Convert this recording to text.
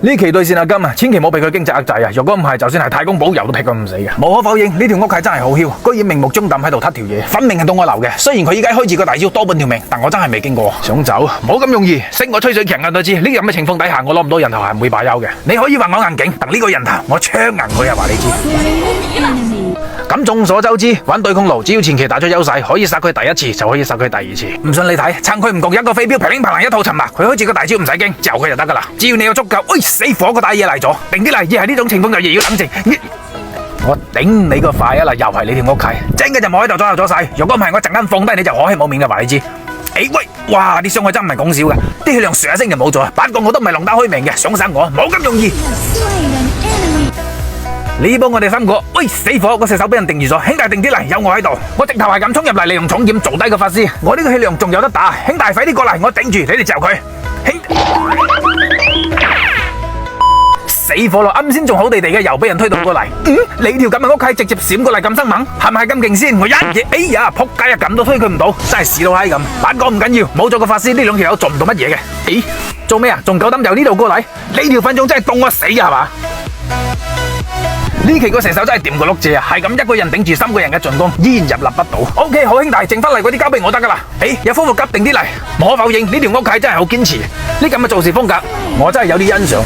呢期對線阿金啊，千祈唔好俾佢經濟壓制啊！若果唔係，就算係太公保佑都劈佢唔死嘅。無可否認，呢條屋契真係好囂，居然明目張膽喺度撻條嘢，分明係到我流嘅。雖然佢依家開住個大招多半條命，但我真係未經過。想走冇咁容易，識我吹水強人都知，呢咁嘅情況底下，我攞唔到人頭係唔會罷休嘅。你可以話我硬頸，但呢個人頭我槍硬佢啊！話你知。咁眾所周知，玩對空爐只要前期打出優勢，可以殺佢第一次就可以殺佢第二次。唔信你睇，趁佢唔共一個飛鏢，噼里啪啦一套沉埋，佢開住個大招唔使驚，嚼佢就得噶啦。只要你有足夠，喂死火個大嘢嚟咗，定啲嚟，而係呢種情況就亦要冷靜。我頂你個肺啊啦，又係你條屋契，真嘅就冇喺度左右咗勢。如果唔係，我陣間放低你就可氣冇面嘅，話你知。喂，哇！啲傷害真唔係講笑嘅，啲血量唰一聲就冇咗。不過我都唔係龍打開命嘅，想殺我冇咁容易。呢幫我哋三個，喂死火！個射手俾人定住咗，兄弟定啲嚟，有我喺度，我直頭係咁衝入嚟，利用重劍做低個法師。我呢個氣量仲有得打，兄弟快啲過嚟，我頂住，你哋嚼佢。死火咯！啱先仲好地地嘅，又俾人推到過嚟。你條咁嘅屋契直接閃過嚟咁生猛，係咪係咁勁先？我一嘢，哎呀，仆街啊！咁都推佢唔到，真係屎佬閪咁。不過唔緊要，冇咗個法師，呢兩條友做唔到乜嘢嘅。咦，做咩啊？仲夠膽由呢度過嚟？呢條分鐘真係凍我死啊，係嘛？呢期個射手真係掂個碌蔗啊，係咁一個人頂住三個人嘅進攻，依然入立不到。OK， 好兄弟，剩翻嚟嗰啲交俾我得噶啦。有科服急定啲嚟。無可否認，呢條屋契真係好堅持，呢咁嘅做事風格，我真係有啲欣賞。